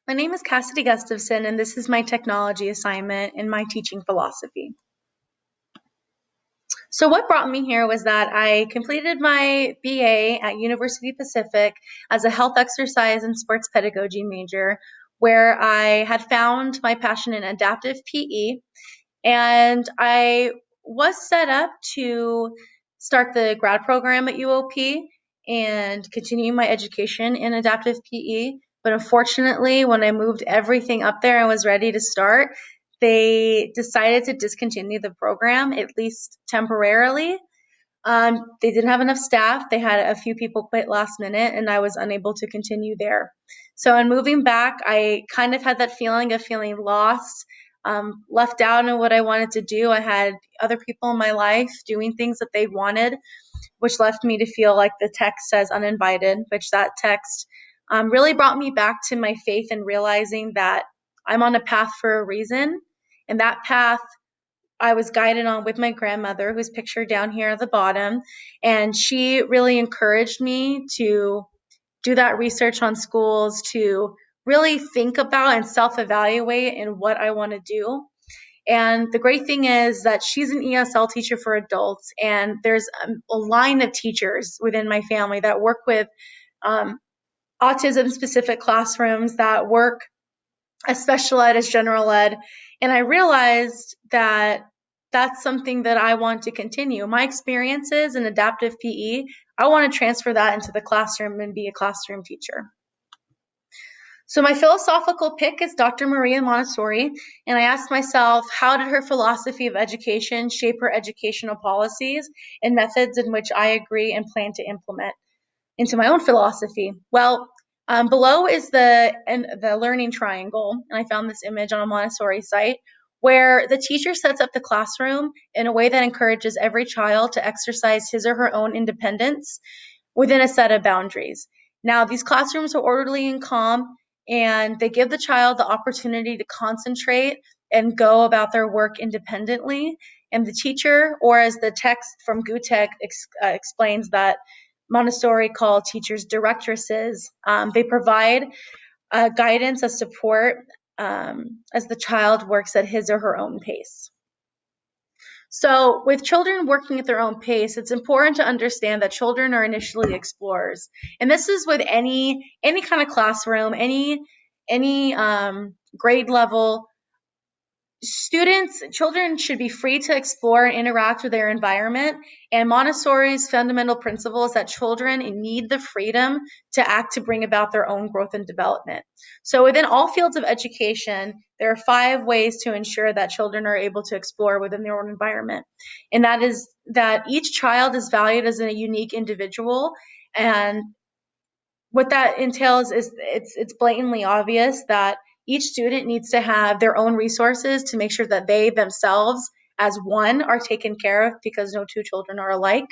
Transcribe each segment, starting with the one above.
My name is Cassidy Gustafson, and this is my technology assignment in my teaching philosophy. So what brought me here was that I completed my BA at University Pacific as a health exercise and sports pedagogy major, where I had found my passion in adaptive PE, and I was set up to start the grad program at UOP and continue my education in adaptive PE. But unfortunately, when I moved everything up there and was ready to start, they decided to discontinue the program, at least temporarily. They didn't have enough staff. They had a few people quit last minute, and I was unable to continue there. So, in moving back, I kind of had that feeling of feeling lost, left out in what I wanted to do. I had other people in my life doing things that they wanted, which left me to feel like the text says uninvited, which that text really brought me back to my faith and realizing that I'm on a path for a reason. And that path I was guided on with my grandmother, who's pictured down here at the bottom. And she really encouraged me to do that research on schools, to really think about and self evaluate in what I want to do. And the great thing is that she's an ESL teacher for adults, and there's a line of teachers within my family that work with um, autism specific classrooms, that work as special ed, as general ed. And I realized that that's something that I want to continue. My experiences in adaptive PE, I want to transfer that into the classroom and be a classroom teacher. So my philosophical pick is Dr. Maria Montessori, and I asked myself, how did her philosophy of education shape her educational policies and methods in which I agree and plan to implement into my own philosophy? Well, below is the learning triangle, and I found this image on a Montessori site where the teacher sets up the classroom in a way that encourages every child to exercise his or her own independence within a set of boundaries. Now, these classrooms are orderly and calm, and they give the child the opportunity to concentrate and go about their work independently. And the teacher, or as the text from GUTEC explains, that Montessori call teachers directresses, they provide guidance, a support as the child works at his or her own pace. So with children working at their own pace, it's important to understand that children are initially explorers. And this is with any kind of classroom, any grade level. Children should be free to explore and interact with their environment. And Montessori's fundamental principle is that children need the freedom to act to bring about their own growth and development. So within all fields of education, there are 5 ways to ensure that children are able to explore within their own environment. And that is that each child is valued as a unique individual. And what that entails is it's blatantly obvious that each student needs to have their own resources to make sure that they themselves as one are taken care of, because no two children are alike.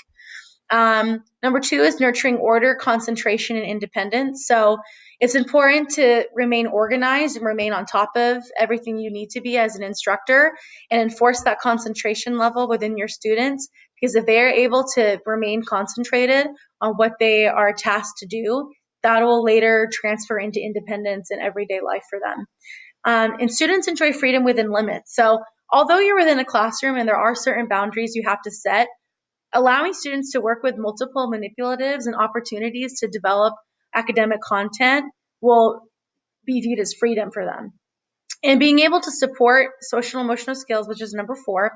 Number 2 is nurturing order, concentration, and independence. So it's important to remain organized and remain on top of everything you need to be as an instructor, and enforce that concentration level within your students, because if they are able to remain concentrated on what they are tasked to do, that will later transfer into independence in everyday life for them. And students enjoy freedom within limits. So although you're within a classroom and there are certain boundaries you have to set, allowing students to work with multiple manipulatives and opportunities to develop academic content will be viewed as freedom for them. And being able to support social emotional skills, which is number 4,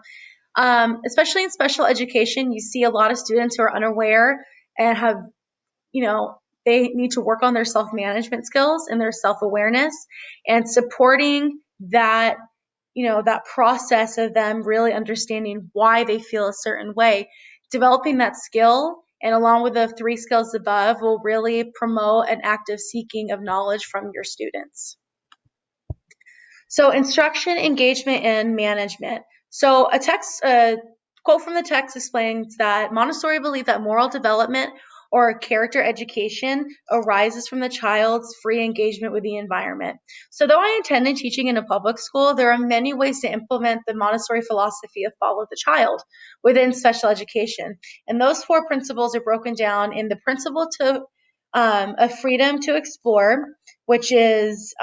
especially in special education, you see a lot of students who are unaware and have, they need to work on their self-management skills and their self-awareness, and supporting that, that process of them really understanding why they feel a certain way. Developing that skill, and along with the 3 skills above, will really promote an active seeking of knowledge from your students. So instruction, engagement, and management. So a quote from the text explains that Montessori believed that moral development or character education arises from the child's free engagement with the environment. So though I intended teaching in a public school, there are many ways to implement the Montessori philosophy of follow the child within special education. And those 4 principles are broken down in the principle of freedom to explore, which is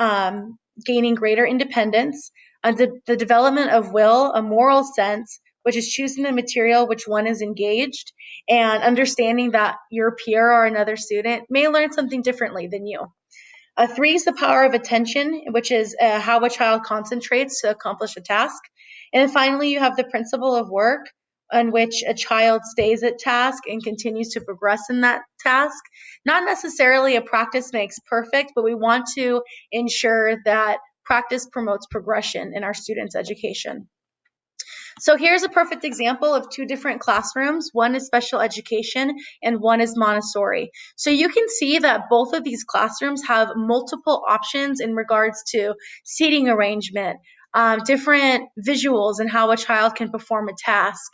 gaining greater independence, the development of will, a moral sense, which is choosing the material which one is engaged, and understanding that your peer or another student may learn something differently than you. Three is the power of attention, which is how a child concentrates to accomplish a task. And then finally, you have the principle of work, in which a child stays at task and continues to progress in that task. Not necessarily a practice makes perfect, but we want to ensure that practice promotes progression in our students' education. So here's a perfect example of two different classrooms. One is special education and one is Montessori. So you can see that both of these classrooms have multiple options in regards to seating arrangement, different visuals and how a child can perform a task.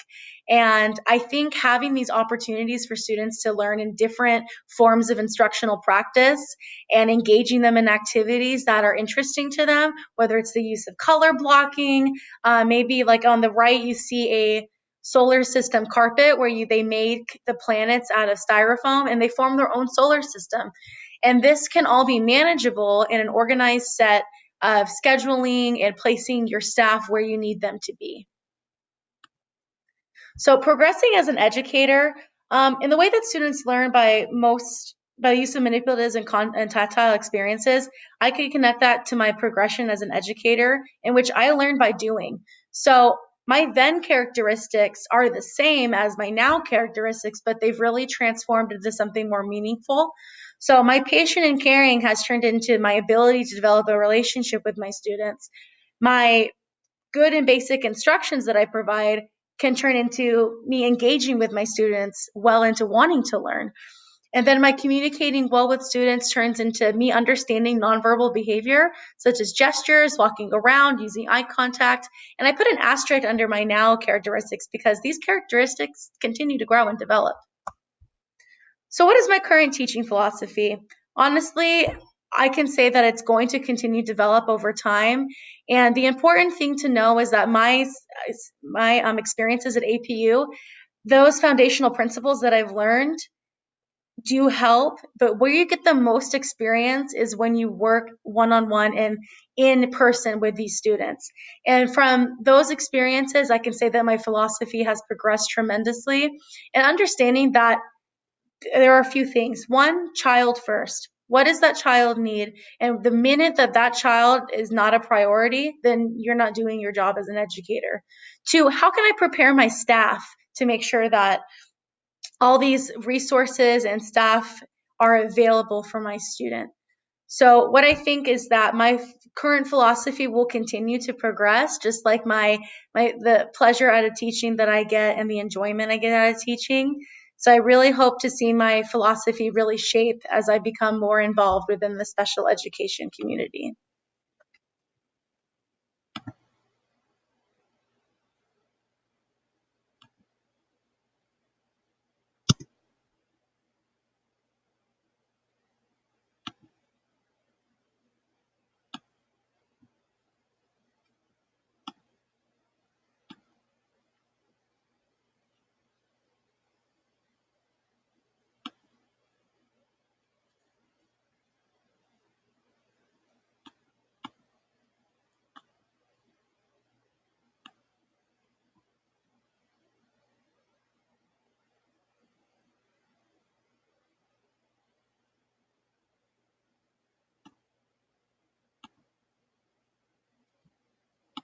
And I think having these opportunities for students to learn in different forms of instructional practice and engaging them in activities that are interesting to them, whether it's the use of color blocking, maybe like on the right, you see a solar system carpet where they make the planets out of styrofoam and they form their own solar system. And this can all be manageable in an organized set of scheduling and placing your staff where you need them to be. So progressing as an educator, in the way that students learn by use of manipulatives and tactile experiences, I could connect that to my progression as an educator, in which I learned by doing. So my then characteristics are the same as my now characteristics, but they've really transformed into something more meaningful. So my patient and caring has turned into my ability to develop a relationship with my students. My good and basic instructions that I provide can turn into me engaging with my students well into wanting to learn. And then my communicating well with students turns into me understanding nonverbal behavior, such as gestures, walking around, using eye contact. And I put an asterisk under my now characteristics because these characteristics continue to grow and develop. So, what is my current teaching philosophy? Honestly, I can say that it's going to continue to develop over time. And the important thing to know is that my experiences at APU, those foundational principles that I've learned do help, but where you get the most experience is when you work one-on-one and in person with these students. And from those experiences, I can say that my philosophy has progressed tremendously, and understanding that there are a few things. One, child first. What does that child need? And the minute that that child is not a priority, then you're not doing your job as an educator. Two, how can I prepare my staff to make sure that all these resources and staff are available for my student? So what I think is that my current philosophy will continue to progress, just like the pleasure out of teaching that I get and the enjoyment I get out of teaching. So I really hope to see my philosophy really shape as I become more involved within the special education community.